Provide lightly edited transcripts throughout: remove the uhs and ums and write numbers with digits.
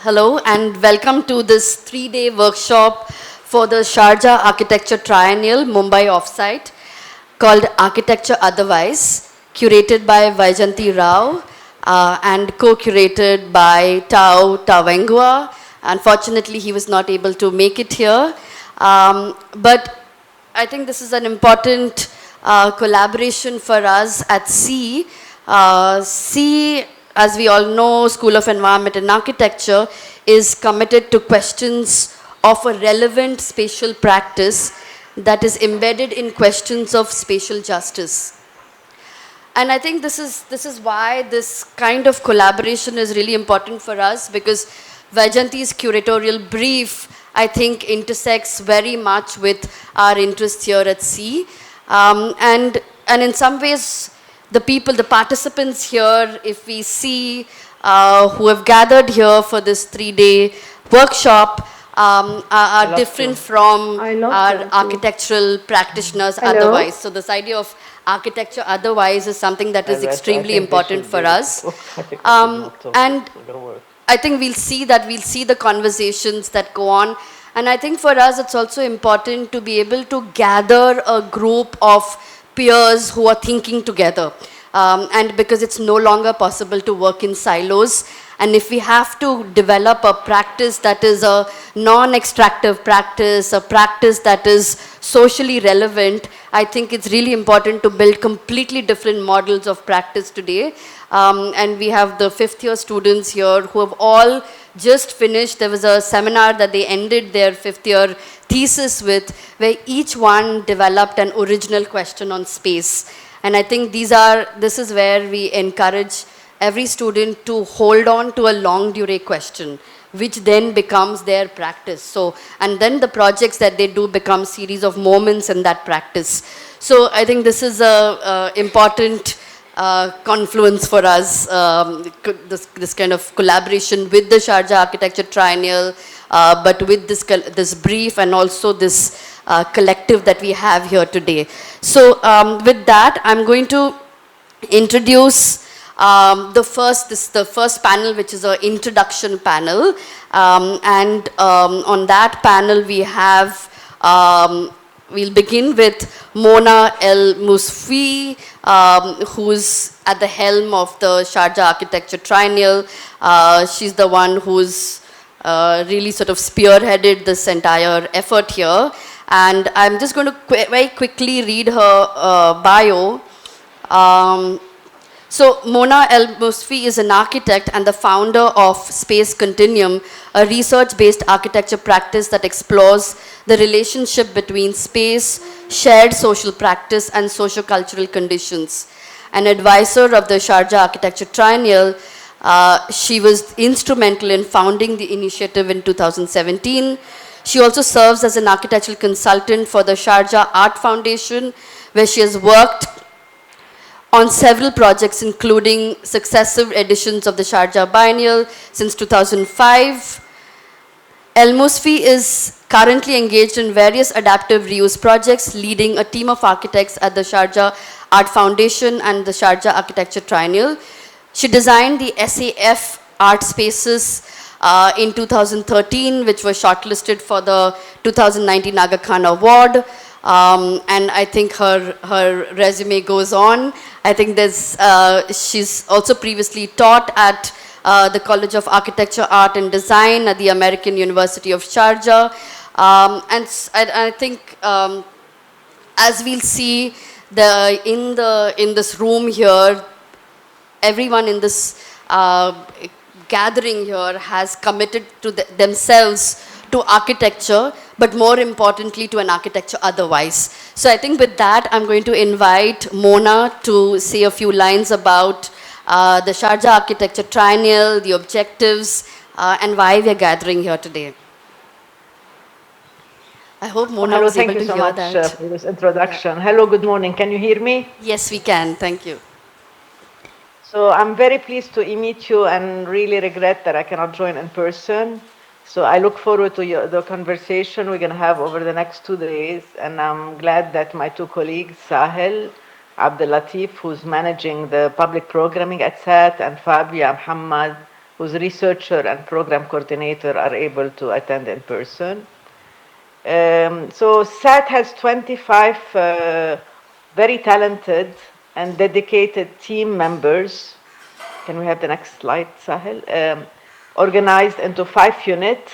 Hello and welcome to this three-day workshop for the Sharjah Architecture Triennial, Mumbai Offsite, called Architecture Otherwise, curated by Vaijanti Rao and co-curated by Tao Tawengua. Unfortunately, he was not able to make it here. But I think this is an important collaboration for us at C. C, as we all know, School of Environment and Architecture is committed to questions of a relevant spatial practice that is embedded in questions of spatial justice. And I think this is why this kind of collaboration is really important for us, because Vaijanti's curatorial brief, I think, intersects very much with our interests here at C. And in some ways, the people, the participants here, if we see who have gathered here for this three-day workshop, are different from our architectural practitioners otherwise. So this idea of architecture otherwise is something that is extremely important for us. And I think we'll see the conversations that go on. And I think for us, it's also important to be able to gather a group of peers who are thinking together. And because it's no longer possible to work in silos. And if we have to develop a practice that is a non-extractive practice, a practice that is socially relevant, I think it's really important to build completely different models of practice today. And we have the fifth year students here who have all just finished. There was a seminar that they ended their fifth year thesis with, where each one developed an original question on space. And I think this is where we encourage every student to hold on to a long durée question, which then becomes their practice. So, and then the projects that they do become series of moments in that practice. So I think this is a important confluence for us, this kind of collaboration with the Sharjah Architecture Triennial, but with this brief and also this collective that we have here today. So with that, I'm going to introduce the first panel, which is an introduction panel. And on that panel, we have we'll begin with Mona El Musfi, who's at the helm of the Sharjah Architecture Triennial. She's the one who's really sort of spearheaded this entire effort here. And I'm just going to very quickly read her bio. So Mona El Musfi is an architect and the founder of Space Continuum, a research-based architecture practice that explores the relationship between space, shared social practice, and socio-cultural conditions. An advisor of the Sharjah Architecture Triennial, she was instrumental in founding the initiative in 2017. She also serves as an architectural consultant for the Sharjah Art Foundation, where she has worked on several projects, including successive editions of the Sharjah Biennial since 2005. El Musfi is currently engaged in various adaptive reuse projects, leading a team of architects at the Sharjah Art Foundation and the Sharjah Architecture Triennial. She designed the SAF art spaces in 2013, which was shortlisted for the 2019 Aga Khan Award. And I think her resume goes on. I think she's also previously taught at the College of Architecture, Art and Design at the American University of Sharjah. And I think as we'll see in this room here, everyone in this gathering here has committed to themselves to architecture, but more importantly to an architecture otherwise. So I think with that, I'm going to invite Mona to say a few lines about the Sharjah Architecture Triennial, the objectives, and why we are gathering here today. I hope Mona was able to hear that. Thank you so much for this introduction. Hello, good morning. Can you hear me? Yes, we can. Thank you. So I'm very pleased to meet you and really regret that I cannot join in person. So I look forward to the conversation we're going to have over the next 2 days. And I'm glad that my two colleagues, Sahel Abdel Latif, who's managing the public programming at SAT, and Fabia Muhammad, whose researcher and program coordinator are able to attend in person. So SAT has 25 very talented and dedicated team members. Can we have the next slide, Sahel? Organized into 5 units.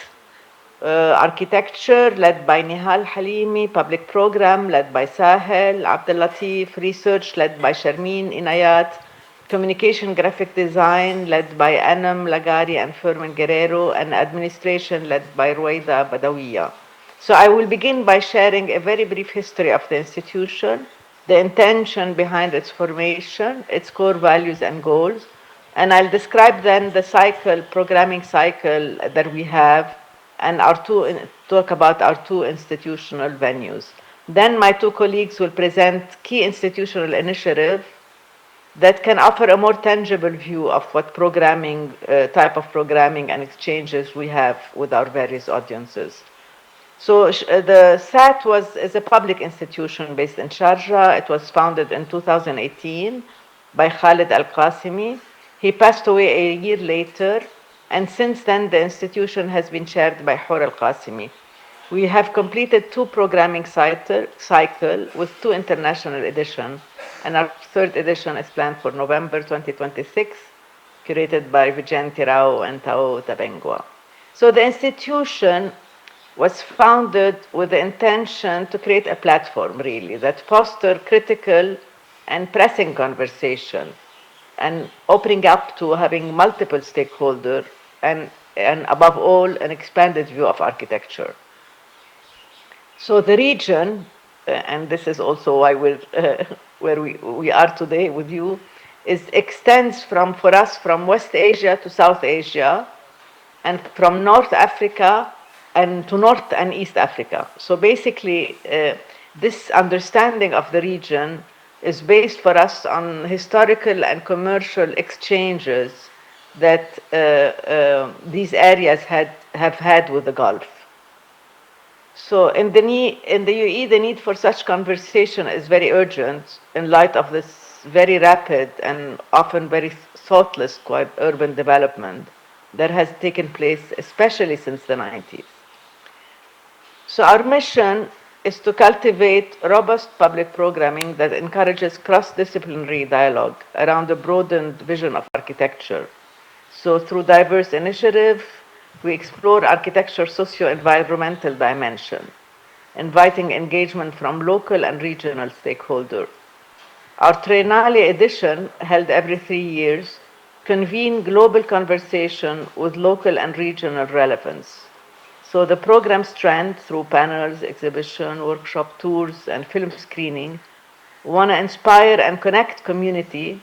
Architecture led by Nihal Halimi, public program led by Sahel, Abdel Latif, research led by Sharmeen Inayat, communication graphic design led by Anam Lagari and Fermin Guerrero, and administration led by Ruwaida Badawiya. So I will begin by sharing a very brief history of the institution, the intention behind its formation, its core values and goals, and I'll describe then the cycle, programming cycle that we have, and talk about our 2 institutional venues. Then my 2 colleagues will present key institutional initiatives that can offer a more tangible view of what programming, type of programming and exchanges we have with our various audiences. So the SAT is a public institution based in Sharjah. It was founded in 2018 by Khalid Al-Qasimi. He passed away a year later, and since then the institution has been chaired by Hur Al-Qasimi. We have completed 2 programming cycle with 2 international editions, and our 3rd edition is planned for November 2026, curated by Vigente Rao and Tao Tabengua. So the institution was founded with the intention to create a platform, really, that foster critical and pressing conversation and opening up to having multiple stakeholders and above all, an expanded view of architecture. So the region, and this is also why we're where we are today with you, extends for us from West Asia to South Asia, and from North Africa and to North and East Africa. So basically, this understanding of the region is based for us on historical and commercial exchanges that these areas have had with the Gulf. So in the UAE, the need for such conversation is very urgent in light of this very rapid and often very thoughtless urban development that has taken place, especially since the 90s. So our mission is to cultivate robust public programming that encourages cross-disciplinary dialogue around a broadened vision of architecture. So through diverse initiatives, we explore architecture's socio-environmental dimension, inviting engagement from local and regional stakeholders. Our Triennale edition, held every 3 years, convene global conversation with local and regional relevance. So the program strand through panels, exhibition, workshop tours, and film screening want to inspire and connect community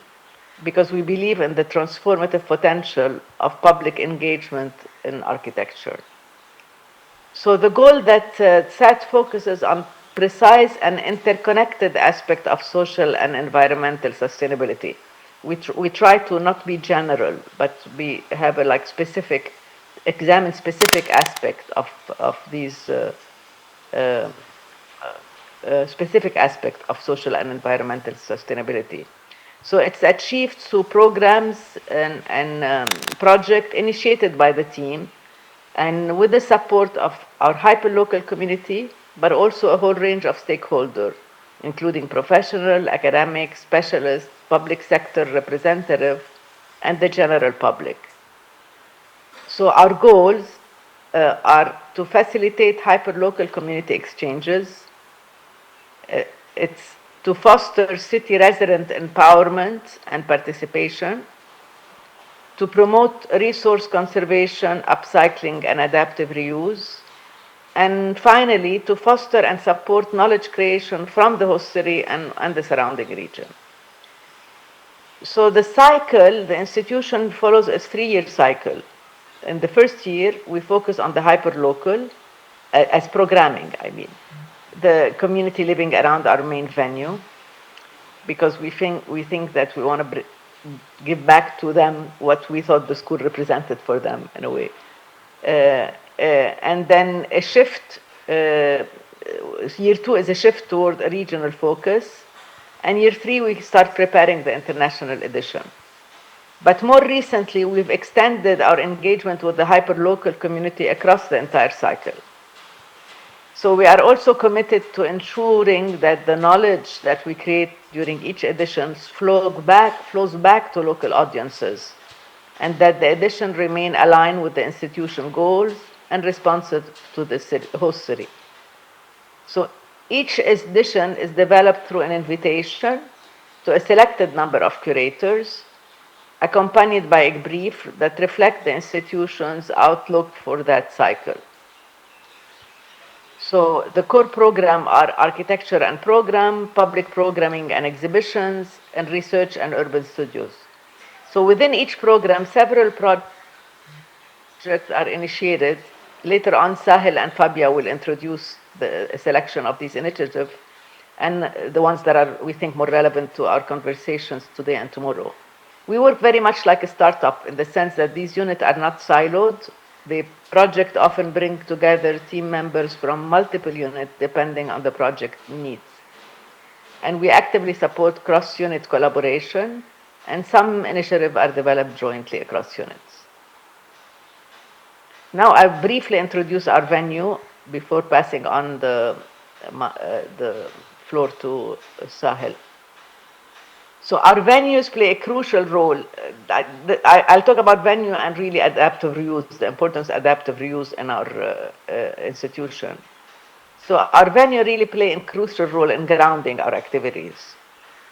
because we believe in the transformative potential of public engagement in architecture. So the goal that SAT focuses on precise and interconnected aspect of social and environmental sustainability. We try to not be general, but have a examine specific aspect of these specific aspect of social and environmental sustainability. So it's achieved through programs and projects initiated by the team and with the support of our hyperlocal community, but also a whole range of stakeholders, including professional, academic, specialists, public sector representatives, and the general public. So our goals are to facilitate hyperlocal community exchanges. It's to foster city resident empowerment and participation, to promote resource conservation, upcycling, and adaptive reuse, and finally, to foster and support knowledge creation from the host city and the surrounding region. So the cycle, the institution follows a 3-year cycle. In the first year, we focus on the hyperlocal, as programming, I mean, the community living around our main venue, because we think that we want to give back to them what we thought the school represented for them in a way. And then a shift, year 2 is a shift toward a regional focus, and year 3 we start preparing the international edition. But more recently, we've extended our engagement with the hyperlocal community across the entire cycle. So we are also committed to ensuring that the knowledge that we create during each edition flows back to local audiences, and that the edition remain aligned with the institution goals and responsive to the host city. So each edition is developed through an invitation to a selected number of curators, accompanied by a brief that reflects the institution's outlook for that cycle. So the core program are architecture and program, public programming and exhibitions, and research and urban studios. So within each program, several projects are initiated. Later on, Sahil and Fabia will introduce the selection of these initiatives and the ones that are, we think, more relevant to our conversations today and tomorrow. We work very much like a startup in the sense that these units are not siloed. The project often bring together team members from multiple units depending on the project needs. And we actively support cross-unit collaboration, and some initiatives are developed jointly across units. Now I'll briefly introduce our venue before passing on the floor to Sahil. So our venues play a crucial role. I'll talk about venue and really adaptive reuse, the importance of adaptive reuse in our institution. So our venue really play a crucial role in grounding our activities.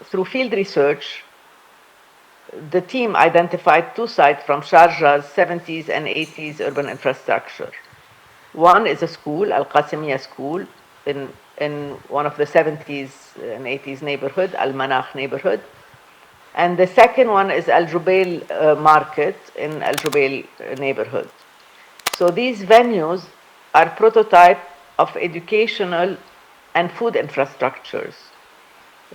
Through field research, the team identified 2 sites from Sharjah's 70s and 80s urban infrastructure. One is a school, Al Qasimiyya School, in one of the 70s and 80s neighborhood, Al Manakh neighborhood. And the second one is Al Jubail Market in Al Jubail neighborhood. So these venues are prototype of educational and food infrastructures,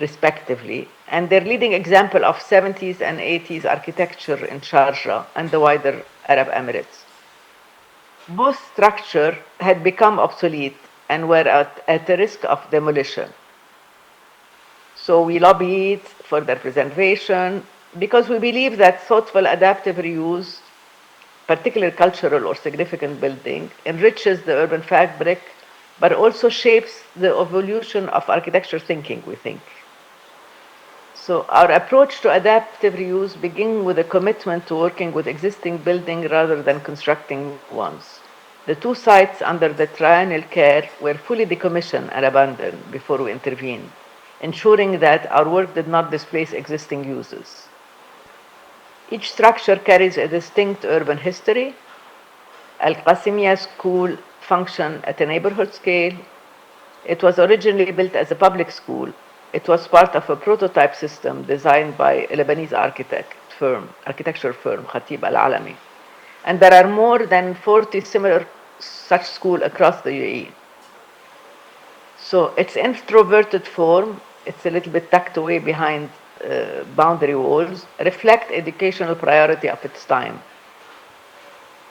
respectively, and they're leading example of 70s and 80s architecture in Sharjah and the wider Arab Emirates. Both structures had become obsolete and were at the risk of demolition. So we lobbied for their preservation because we believe that thoughtful adaptive reuse, particularly cultural or significant building, enriches the urban fabric, but also shapes the evolution of architecture thinking, we think. So our approach to adaptive reuse begins with a commitment to working with existing buildings rather than constructing ones. The 2 sites under the triennial care were fully decommissioned and abandoned before we intervened, ensuring that our work did not displace existing uses. Each structure carries a distinct urban history. Al Qasimiyya School functioned at a neighborhood scale. It was originally built as a public school. It was part of a prototype system designed by a Lebanese architecture firm, Khatib Al-Alami. And there are more than 40 similar such schools across the UAE. So its introverted form, it's a little bit tucked away behind boundary walls, reflect educational priority of its time.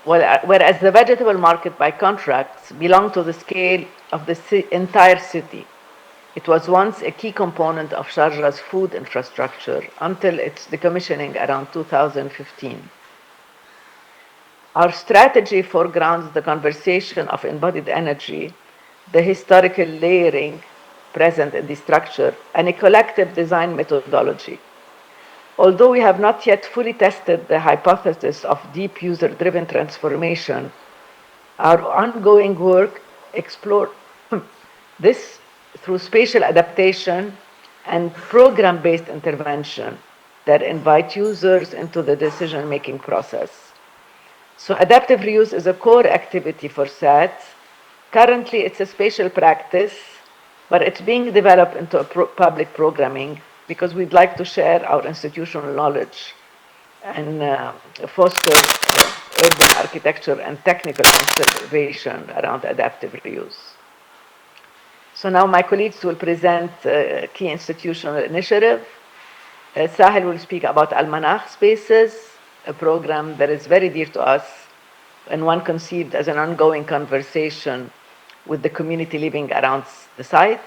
Whereas the vegetable market, by contrast, belonged to the scale of the entire city. It was once a key component of Sharjah's food infrastructure until its decommissioning around 2015. Our strategy foregrounds the conversation of embodied energy, the historical layering present in the structure, and a collective design methodology. Although we have not yet fully tested the hypothesis of deep user-driven transformation, our ongoing work explores this through spatial adaptation and program-based intervention that invite users into the decision-making process. So adaptive reuse is a core activity for SAT. Currently, it's a spatial practice, but it's being developed into public programming because we'd like to share our institutional knowledge and foster urban architecture and technical conservation around adaptive reuse. So now my colleagues will present key institutional initiative. Sahil will speak about Al-Manakh Spaces, a program that is very dear to us and one conceived as an ongoing conversation with the community living around the site.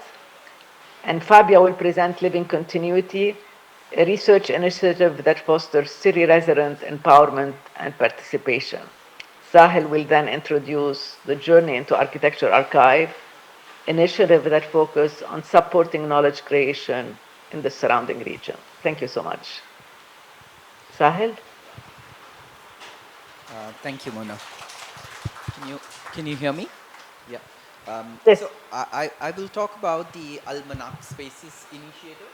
And Fabia will present Living Continuity, a research initiative that fosters city resident empowerment and participation. Sahil will then introduce the Journey into Architecture Archive, initiative that focuses on supporting knowledge creation in the surrounding region. Thank you so much. Sahil? Thank you, Mona. Can you hear me? Yeah. Yes. So I will talk about the Almanac Spaces initiative.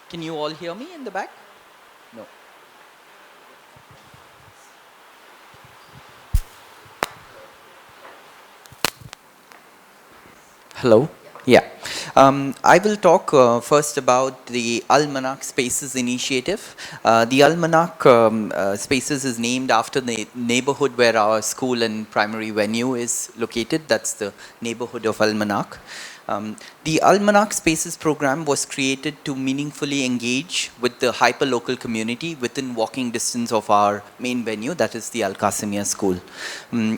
Can you all hear me in the back? No. Hello. Yeah. I will talk first about the Almanac Spaces initiative. The Almanac Spaces is named after the neighborhood where our school and primary venue is located. That's the neighborhood of Almanac. The Almanac Spaces program was created to meaningfully engage with the hyperlocal community within walking distance of our main venue, that is the Al Qasimiyya School.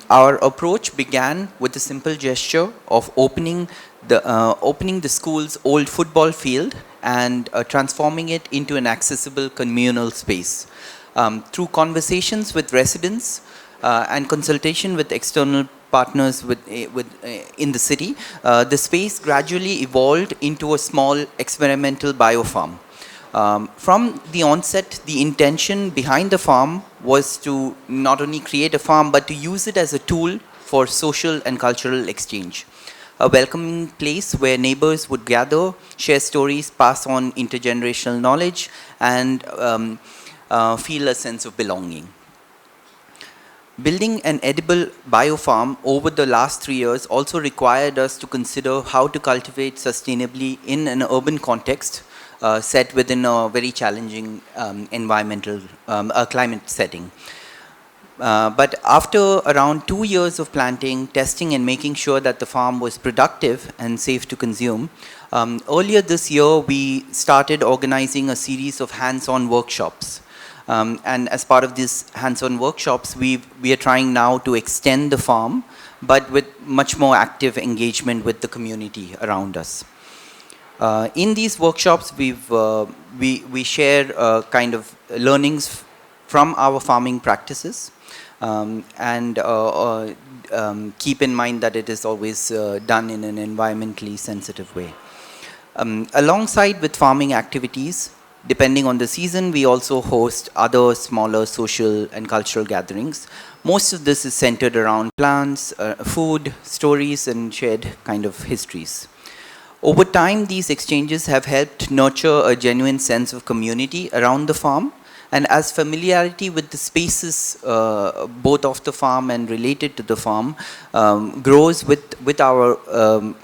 Our approach began with the simple gesture of opening the school's old football field and transforming it into an accessible communal space. Through conversations with residents and consultation with external partners in the city, the space gradually evolved into a small experimental biofarm. From the onset, the intention behind the farm was to not only create a farm, but to use it as a tool for social and cultural exchange. A welcoming place where neighbors would gather, share stories, pass on intergenerational knowledge, and feel a sense of belonging. Building an edible biofarm over the last 3 years also required us to consider how to cultivate sustainably in an urban context set within a very challenging environmental climate setting. But after around 2 years of planting, testing, and making sure that the farm was productive and safe to consume, earlier this year we started organizing a series of hands-on workshops. And as part of these hands-on workshops, we are trying now to extend the farm, but with much more active engagement with the community around us. In these workshops, we share kind of learnings from our farming practices, and keep in mind that it is always done in an environmentally sensitive way. Alongside with farming activities, depending on the season, we also host other smaller social and cultural gatherings. Most of this is centered around plants, food, stories, and shared kind of histories. Over time, these exchanges have helped nurture a genuine sense of community around the farm. And as familiarity with the spaces, both of the farm and related to the farm, grows with our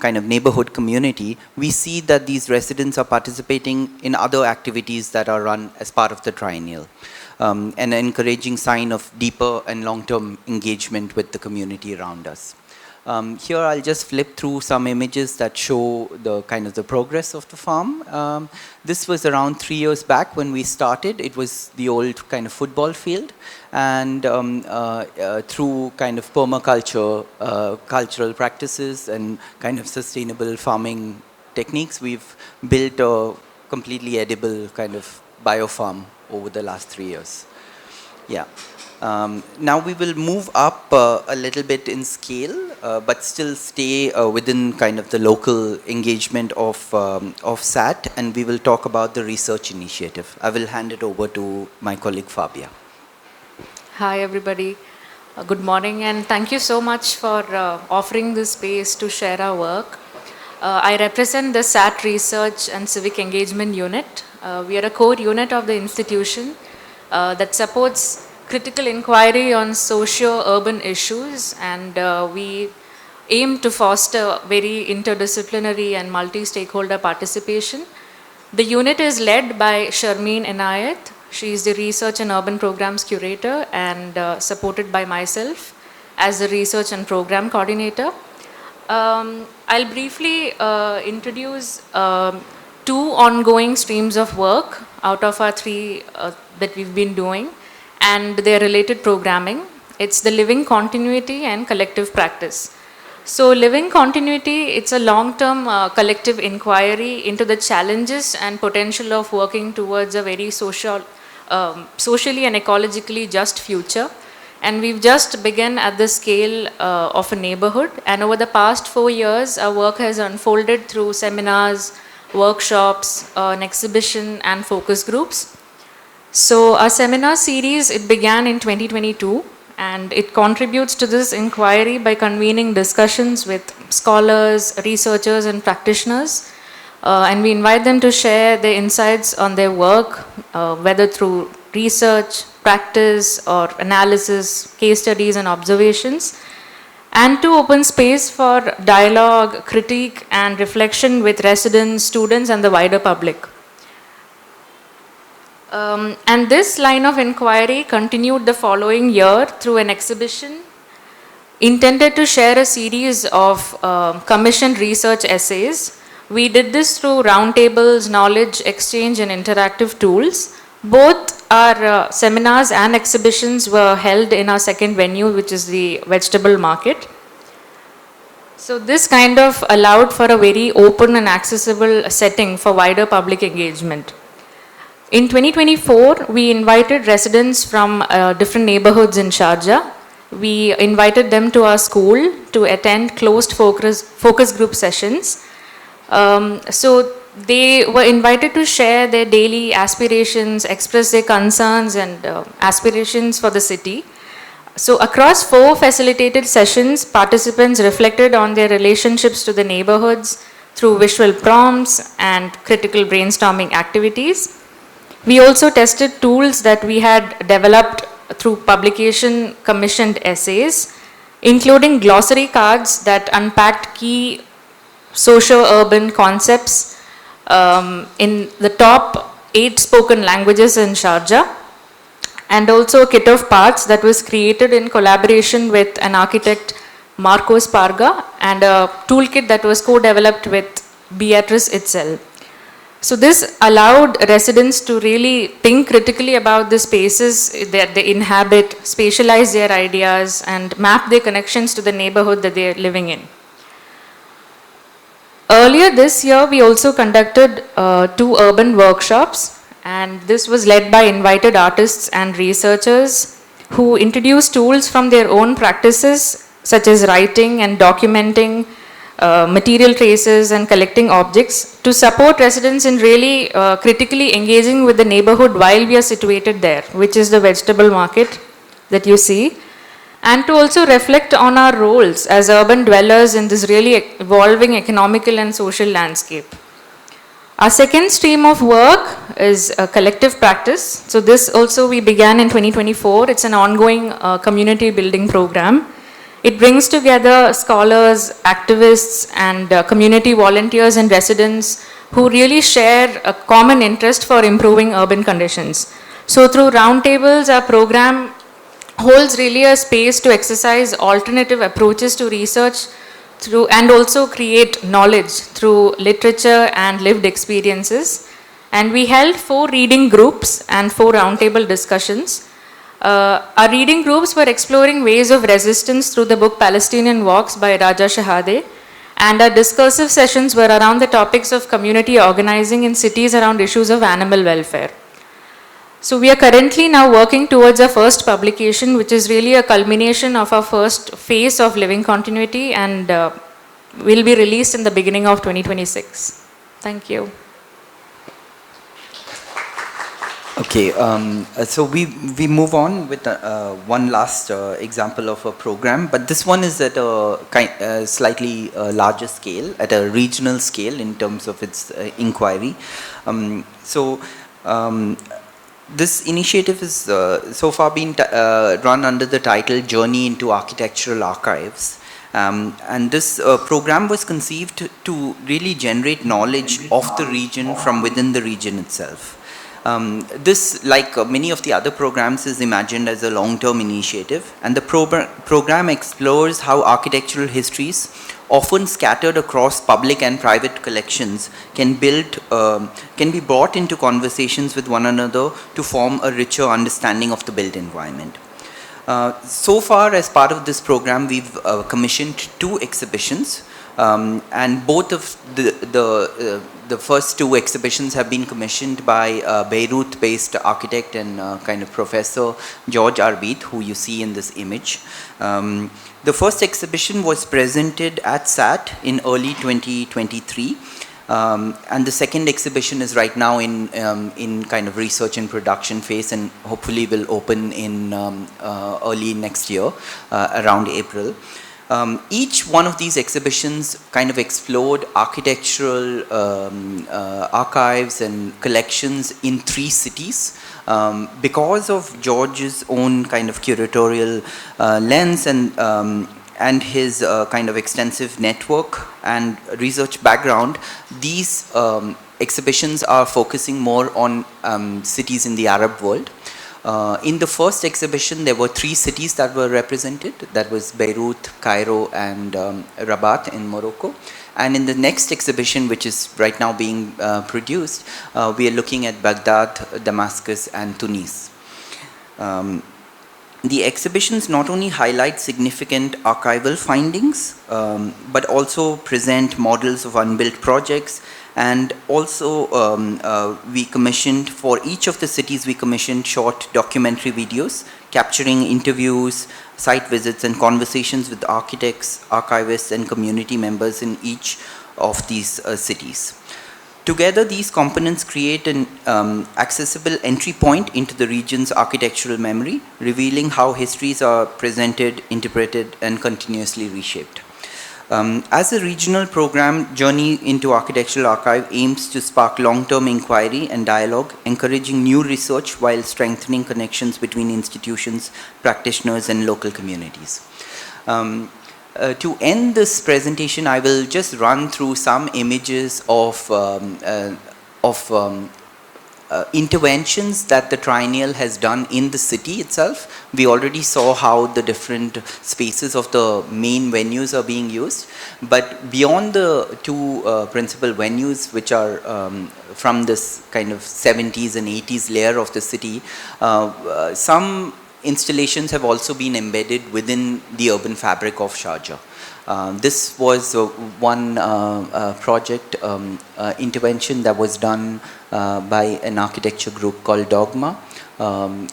kind of neighborhood community, we see that these residents are participating in other activities that are run as part of the triennial. An encouraging sign of deeper and long-term engagement with the community around us. Here I'll just flip through some images that show the kind of the progress of the farm. This was around 3 years back when we started. It was the old kind of football field, and through kind of permaculture, cultural practices, and kind of sustainable farming techniques, we've built a completely edible kind of biofarm over the last 3 years. Yeah. Now we will move up a little bit in scale, but still stay within kind of the local engagement of SAT, and we will talk about the research initiative. I will hand it over to my colleague Fabia. Hi everybody, good morning, and thank you so much for offering this space to share our work. I represent the SAT Research and Civic Engagement Unit. We are a core unit of the institution that supports critical inquiry on socio-urban issues, and we aim to foster very interdisciplinary and multi-stakeholder participation. The unit is led by Sharmeen Inayat. She is the Research and Urban Programs Curator, and supported by myself as the Research and Program Coordinator. I'll briefly introduce two ongoing streams of work out of our three that we've been doing, and their related programming. It's the living continuity and collective practice. So living continuity, it's a long-term collective inquiry into the challenges and potential of working towards a very socially and ecologically just future. And we've just begun at the scale of a neighborhood. And over the past 4 years, our work has unfolded through seminars, workshops, an exhibition, and focus groups. So our seminar series, it began in 2022, and it contributes to this inquiry by convening discussions with scholars, researchers, and practitioners. And we invite them to share their insights on their work, whether through research, practice, or analysis, case studies, and observations, and to open space for dialogue, critique, and reflection with residents, students, and the wider public. And this line of inquiry continued the following year through an exhibition intended to share a series of commissioned research essays. We did this through roundtables, knowledge exchange, and interactive tools. Both our seminars and exhibitions were held in our second venue, which is the vegetable market. So this kind of allowed for a very open and accessible setting for wider public engagement. In 2024, we invited residents from different neighborhoods in Sharjah. We invited them to our school to attend closed focus group sessions. So they were invited to share their daily aspirations, express their concerns and aspirations for the city. So across 4 facilitated sessions, participants reflected on their relationships to the neighborhoods through visual prompts and critical brainstorming activities. We also tested tools that we had developed through publication commissioned essays, including glossary cards that unpacked key socio-urban concepts in the top 8 spoken languages in Sharjah, and also a kit of parts that was created in collaboration with an architect, Marcos Parga, and a toolkit that was co-developed with Beatrice itself. So this allowed residents to really think critically about the spaces that they inhabit, spatialize their ideas, and map their connections to the neighborhood that they are living in. Earlier this year, we also conducted 2 urban workshops, and this was led by invited artists and researchers who introduced tools from their own practices, such as writing and documenting material traces and collecting objects, to support residents in really critically engaging with the neighborhood while we are situated there, which is the vegetable market that you see, and to also reflect on our roles as urban dwellers in this really evolving economical and social landscape. Our second stream of work is a collective practice. So this also we began in 2024. It's an ongoing community building program. It brings together scholars, activists, and community volunteers and residents who really share a common interest for improving urban conditions. So through roundtables, our program holds really a space to exercise alternative approaches to research through, and also create knowledge through literature and lived experiences. And we held 4 reading groups and 4 roundtable discussions. Our reading groups were exploring ways of resistance through the book Palestinian Walks by Raja Shahade, and our discursive sessions were around the topics of community organizing in cities around issues of animal welfare. So we are currently now working towards our first publication, which is really a culmination of our first phase of living continuity, and will be released in the beginning of 2026. Thank you. Okay, so we move on with one last example of a program, but this one is at a slightly larger scale, at a regional scale in terms of its inquiry. This initiative is so far been run under the title Journey into Architectural Archives. And this program was conceived to really generate knowledge of the region from within the region itself. This, like many of the other programs, is imagined as a long-term initiative, and the program explores how architectural histories, often scattered across public and private collections, can be brought into conversations with one another to form a richer understanding of the built environment. So far, as part of this program, we've commissioned 2 exhibitions, and both of the first 2 exhibitions have been commissioned by Beirut-based architect and kind of professor George Arbit, who you see in this image. The first exhibition was presented at SAT in early 2023. And the second exhibition is right now in kind of research and production phase, and hopefully will open in early next year, around April. Each one of these exhibitions kind of explored architectural archives and collections in 3 cities. Because of George's own kind of curatorial lens and his kind of extensive network and research background, these exhibitions are focusing more on cities in the Arab world. In the first exhibition, there were 3 cities that were represented. That was Beirut, Cairo, and Rabat in Morocco. And in the next exhibition, which is right now being produced, we are looking at Baghdad, Damascus, and Tunis. The exhibitions not only highlight significant archival findings, but also present models of unbuilt projects. And also we commissioned, for each of the cities, we commissioned short documentary videos capturing interviews, site visits, and conversations with architects, archivists, and community members in each of these cities. Together, these components create an accessible entry point into the region's architectural memory, revealing how histories are presented, interpreted, and continuously reshaped. As a regional program, Journey into Architectural Archive aims to spark long-term inquiry and dialogue, encouraging new research while strengthening connections between institutions, practitioners, and local communities. To end this presentation, I will just run through some images of interventions that the Triennial has done in the city itself. We already saw how the different spaces of the main venues are being used, but beyond the 2 principal venues, which are from this kind of 70s and 80s layer of the city, some installations have also been embedded within the urban fabric of Sharjah. This was one project intervention that was done by an architecture group called Dogma.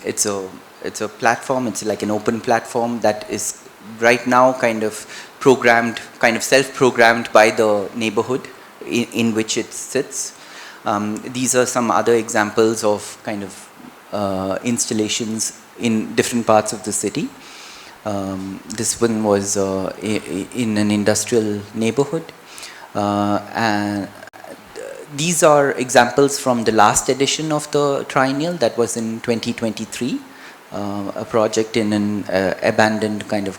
It's a platform, it's like an open platform that is right now kind of programmed, kind of self-programmed by the neighborhood in which it sits. These are some other examples of kind of installations in different parts of the city. This one was in an industrial neighborhood. And these are examples from the last edition of the Triennial, that was in 2023, a project in an abandoned kind of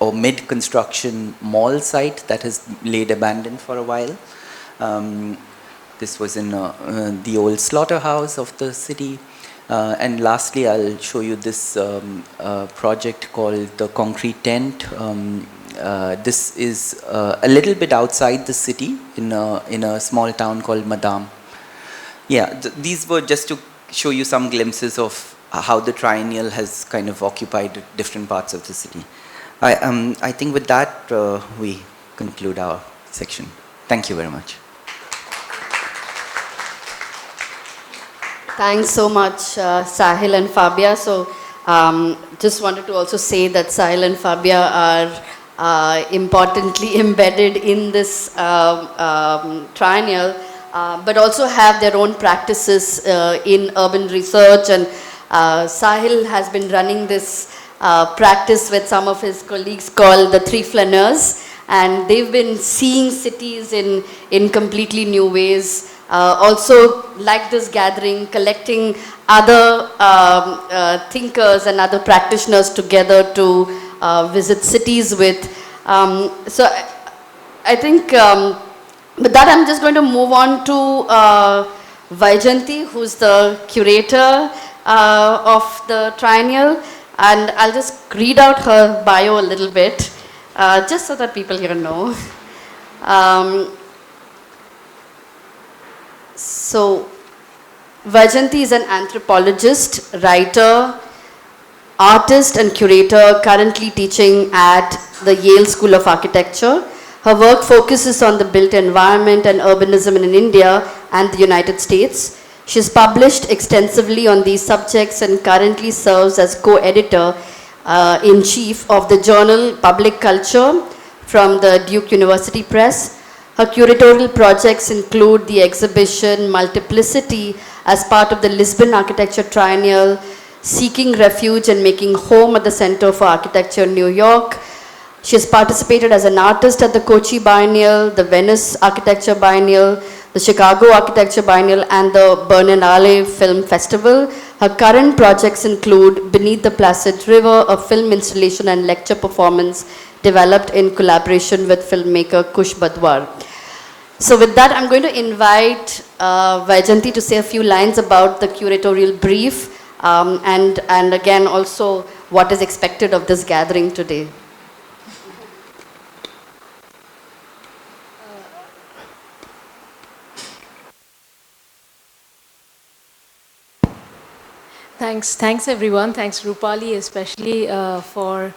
or mid-construction mall site that has laid abandoned for a while. This was in the old slaughterhouse of the city. And lastly, I'll show you this project called the Concrete Tent. This is a little bit outside the city in a small town called Madam. Yeah, these were just to show you some glimpses of how the Triennial has kind of occupied different parts of the city. I think with that, we conclude our section. Thank you very much. Thanks so much, Sahil and Fabia. So, just wanted to also say that Sahil and Fabia are importantly embedded in this triennial, but also have their own practices in urban research. And Sahil has been running this practice with some of his colleagues called the Three Flaneurs, and they've been seeing cities in completely new ways. Also, like this gathering, collecting other thinkers and other practitioners together to visit cities with. So I think with that I'm just going to move on to Vaijanti, who's the curator of the Triennial, and I'll just read out her bio a little bit, just so that people here know. So, Vaijanti is an anthropologist, writer, artist and curator currently teaching at the Yale School of Architecture. Her work focuses on the built environment and urbanism in India and the United States. She has published extensively on these subjects and currently serves as co-editor in chief of the journal Public Culture from the Duke University Press. Her curatorial projects include the exhibition Multiplicity as part of the Lisbon Architecture Triennial, Seeking Refuge and Making Home at the Center for Architecture in New York. She has participated as an artist at the Kochi Biennial, the Venice Architecture Biennial, the Chicago Architecture Biennial, and the Berlinale Film Festival. Her current projects include Beneath the Placid River, a film installation and lecture performance developed in collaboration with filmmaker Kush Badwar. So with that, I'm going to invite Vaijanti to say a few lines about the curatorial brief and again also what is expected of this gathering today. Thanks everyone. Thanks Rupali especially for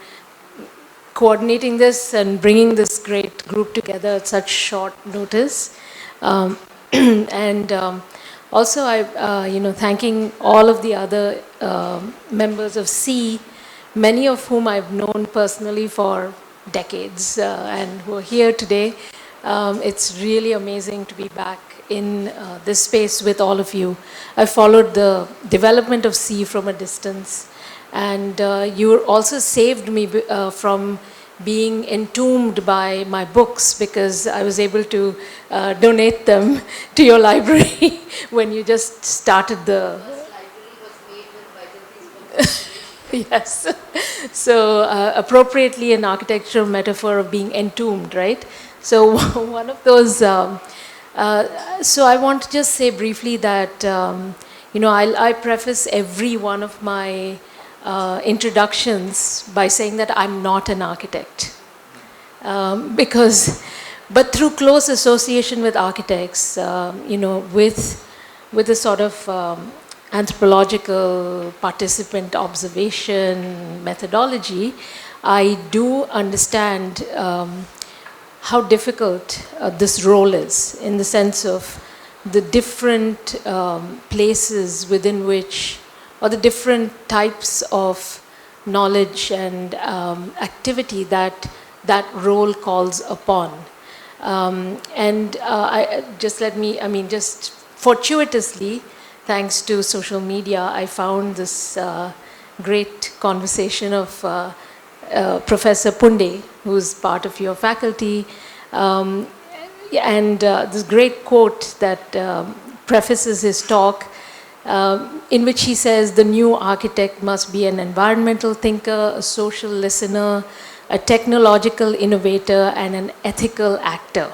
coordinating this and bringing this great group together at such short notice. And also thanking all of the other members of C, many of whom I've known personally for decades and who are here today. It's really amazing to be back in this space with all of you. I followed the development of C from a distance, and you also saved me from being entombed by my books because I was able to donate them to your library when you just started the... This library was made with Vaijanti's book. Yes. So appropriately an architectural metaphor of being entombed, right? So one of those... so I want to just say briefly that, I preface every one of my introductions by saying that I'm not an architect. But through close association with architects, with a sort of anthropological participant observation methodology, I do understand how difficult this role is in the sense of the different places within which, or the different types of knowledge and activity that role calls upon. Just fortuitously, thanks to social media, I found this great conversation of Professor Punde, who's part of your faculty, and this great quote that prefaces his talk, in which he says, the new architect must be an environmental thinker, a social listener, a technological innovator, and an ethical actor.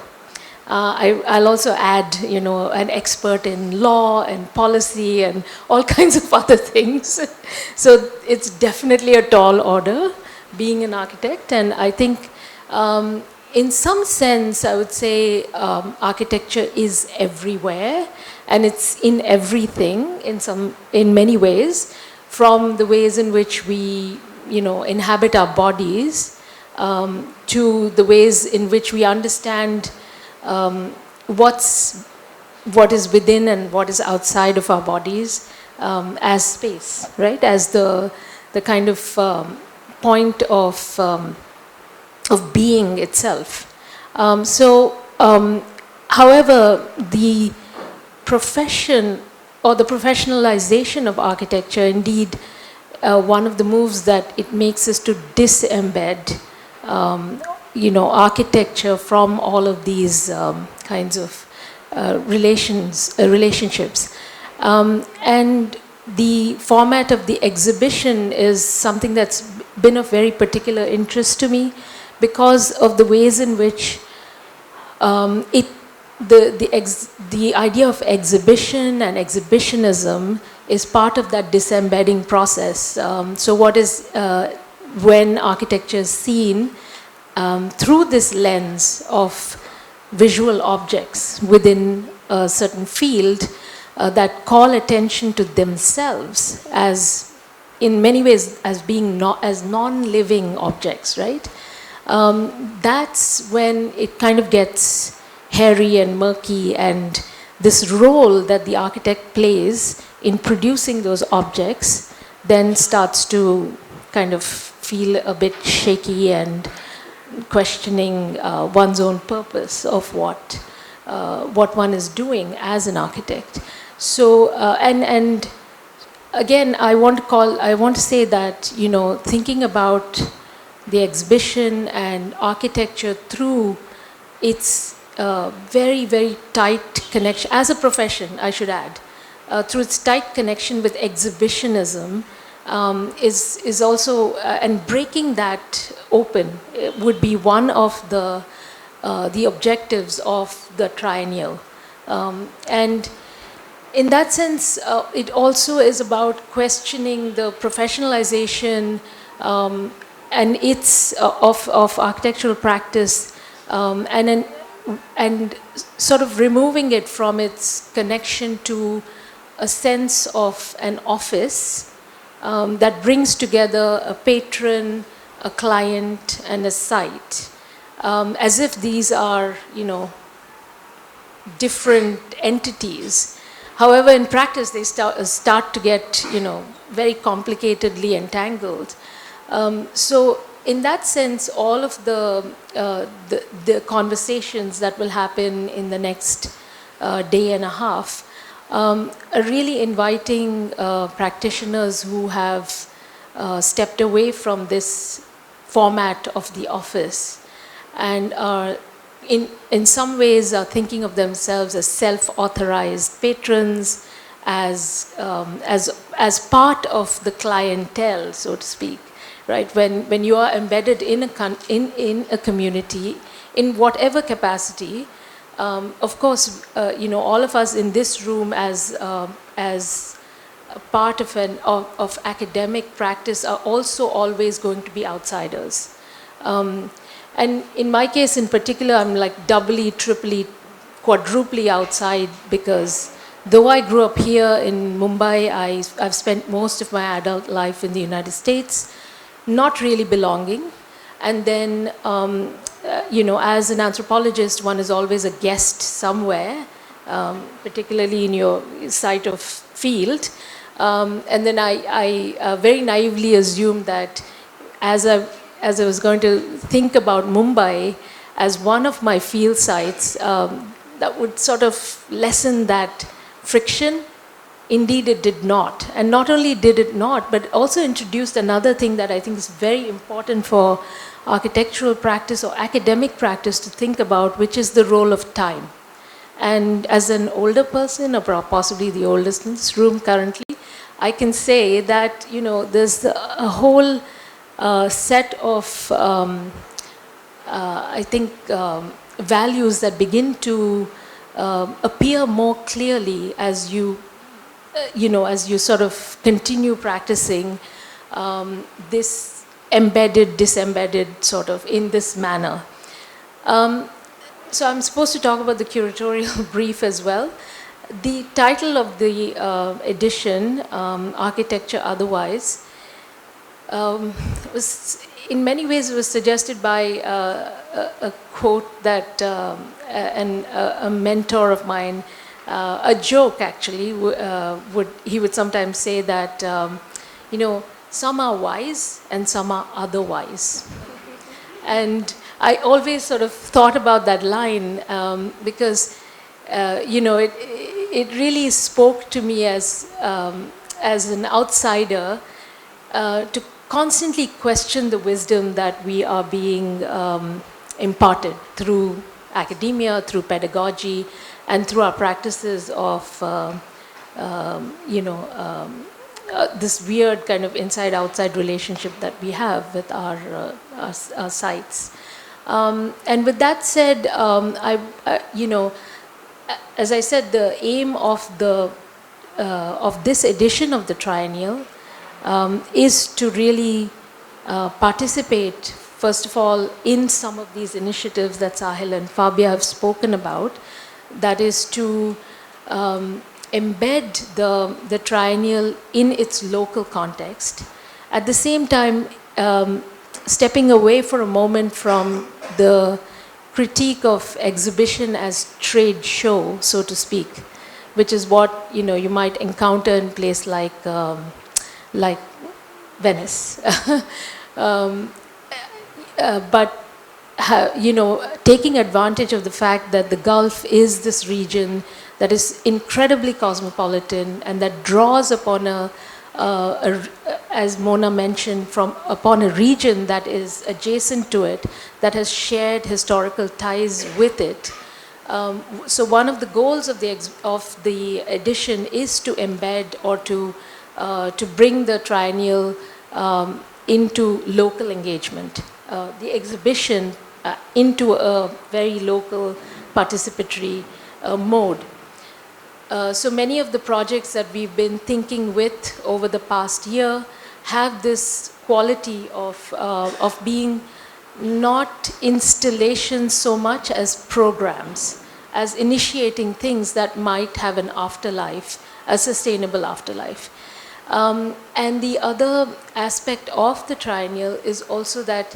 I'll also add, an expert in law and policy and all kinds of other things. So it's definitely a tall order, being an architect, and I think in some sense I would say architecture is everywhere and it's in everything in many ways, from the ways in which we inhabit our bodies to the ways in which we understand what is within and what is outside of our bodies as space, right, as the kind of point of being itself. However, the profession or the professionalization of architecture, indeed, one of the moves that it makes is to disembed, architecture from all of these kinds of relationships. And the format of the exhibition is something that's been of very particular interest to me because of the ways in which the idea of exhibition and exhibitionism is part of that disembedding process. So what is when architecture is seen through this lens of visual objects within a certain field that call attention to themselves as in many ways as being as non-living objects, right? That's when it kind of gets hairy and murky, and this role that the architect plays in producing those objects then starts to kind of feel a bit shaky and questioning one's own purpose of what one is doing as an architect. So, and again, I want to say that, you know, thinking about the exhibition and architecture through its very, very tight connection, as a profession, I should add, through its tight connection with exhibitionism, is also, and breaking that open would be one of the objectives of the triennial. And in that sense, it also is about questioning the professionalization and its of architectural practice, and sort of removing it from its connection to a sense of an office that brings together a patron, a client, and a site, as if these are, you know, different entities. However, in practice, they start to get, you know, very complicatedly entangled. So, in that sense, all of the conversations that will happen in the next day and a half are really inviting practitioners who have stepped away from this format of the office and are in some ways are thinking of themselves as self-authorized patrons, as part of the clientele, so to speak, right? When you are embedded in a community, in whatever capacity, of course, you know, all of us in this room as a part of academic practice are also always going to be outsiders. And in my case in particular, I'm like doubly, triply, quadruply outside, because though I grew up here in Mumbai, I've spent most of my adult life in the United States, not really belonging. And then, you know, as an anthropologist, one is always a guest somewhere, particularly in your site of field. And then I very naively assumed that as I was going to think about Mumbai as one of my field sites, that would sort of lessen that friction. Indeed, it did not. And not only did it not, but also introduced another thing that I think is very important for architectural practice or academic practice to think about, which is the role of time. And as an older person, or possibly the oldest in this room currently, I can say that, you know, there's a whole set of, I think, values that begin to appear more clearly as you, you know, as you sort of continue practicing this embedded, disembedded sort of in this manner. So I'm supposed to talk about the curatorial brief as well. The title of the edition, Architecture Otherwise, was in many ways it was suggested by a quote that a mentor of mine, a joke actually, he would sometimes say that, you know, some are wise and some are otherwise. And I always sort of thought about that line because, you know, it really spoke to me as an outsider to constantly question the wisdom that we are being imparted through academia, through pedagogy, and through our practices of, you know, this weird kind of inside-outside relationship that we have with our sites. And with that said, you know, as I said, the aim of this edition of the triennial is to really participate, first of all, in some of these initiatives that Sahil and Fabia have spoken about. That is to embed the triennial in its local context. At the same time, stepping away for a moment from the critique of exhibition as trade show, so to speak, which is what you might encounter in place like Venice. um, but taking advantage of the fact that the Gulf is this region that is incredibly cosmopolitan and that draws upon as Mona mentioned, upon a region that is adjacent to it, that has shared historical ties with it. So one of the goals of the edition is to embed or to bring the triennial into local engagement. The exhibition into a very local participatory mode. So many of the projects that we've been thinking with over the past year have this quality of being not installations so much as programs, as initiating things that might have an afterlife, a sustainable afterlife. And the other aspect of the triennial is also that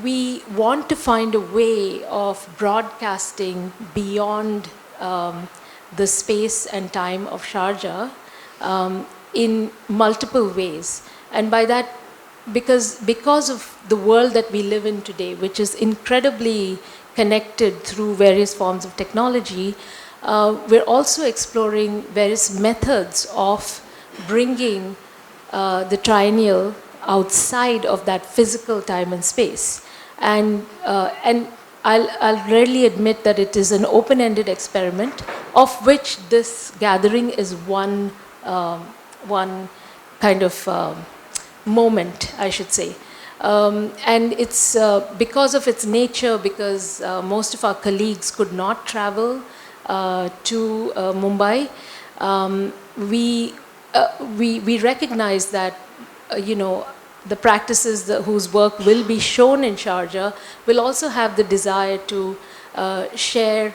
we want to find a way of broadcasting beyond the space and time of Sharjah in multiple ways. And by that, because of the world that we live in today, which is incredibly connected through various forms of technology, we're also exploring various methods of bringing the triennial outside of that physical time and space. And I'll readily admit that it is an open-ended experiment, of which this gathering is one kind of moment, I should say. And it's because of its nature, because most of our colleagues could not travel to Mumbai, we recognize that, the practices whose work will be shown in Sharjah will also have the desire to share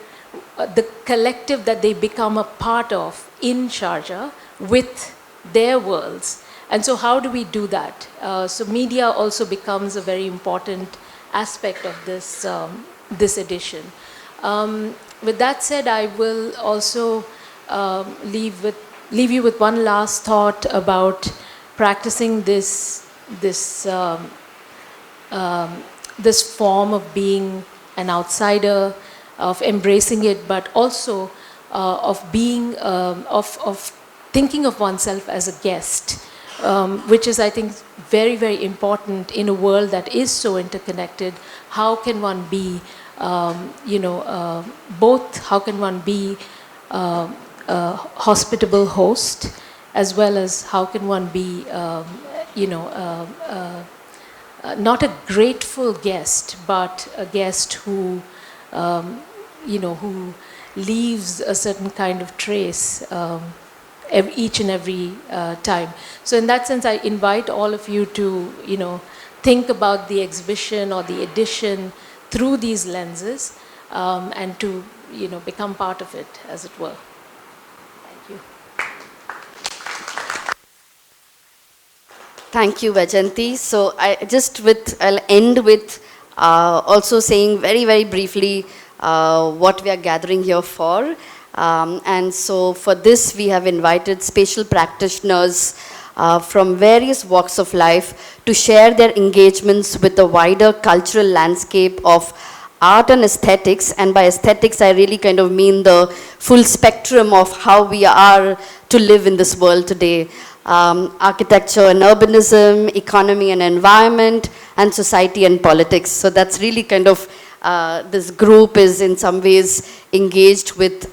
the collective that they become a part of in Sharjah with their worlds. And so how do we do that? So media also becomes a very important aspect of this, this edition. With that said, I will also leave you with one last thought about practicing this form of being an outsider, of embracing it, but also of being, of thinking of oneself as a guest, which is, I think, very, very important in a world that is so interconnected. How can one be, both, how can one be a hospitable host, as well as how can one be, not a grateful guest, but a guest who, who leaves a certain kind of trace each and every time. So in that sense, I invite all of you to, think about the exhibition or the edition through these lenses, and to, become part of it, as it were. Thank you. Thank you, Vajanti. So I'll end with also saying very, very briefly what we are gathering here for. And so for this, we have invited spatial practitioners from various walks of life to share their engagements with the wider cultural landscape of art and aesthetics. And by aesthetics, I really kind of mean the full spectrum of how we are to live in this world today. Architecture and urbanism, economy and environment, and society and politics. So that's really kind of, this group is in some ways engaged with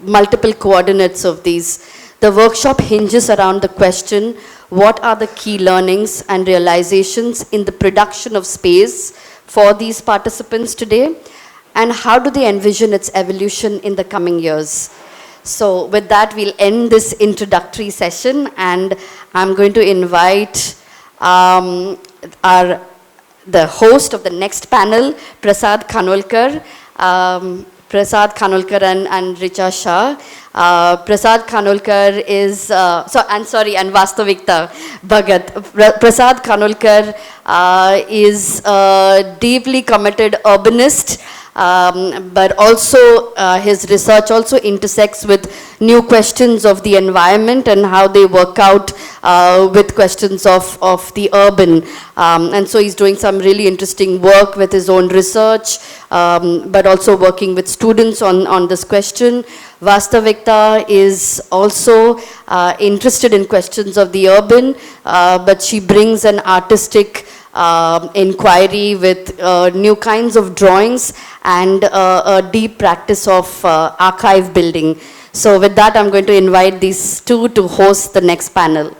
multiple coordinates of these. The workshop hinges around the question, what are the key learnings and realizations in the production of space for these participants today, and how do they envision its evolution in the coming years? So with that, we'll end this introductory session, and I'm going to invite the host of the next panel, Prasad Khanolkar, Prasad Khanolkar and Richa Shah. Prasad Khanolkar is, and Vastavikta Bhagat. Prasad Khanolkar is a deeply committed urbanist, but also his research also intersects with new questions of the environment and how they work out with questions of the urban. And so he's doing some really interesting work with his own research, but also working with students on this question. Vastavikta is also interested in questions of the urban, but she brings an artistic inquiry with new kinds of drawings and a deep practice of archive building. So with that, I'm going to invite these two to host the next panel.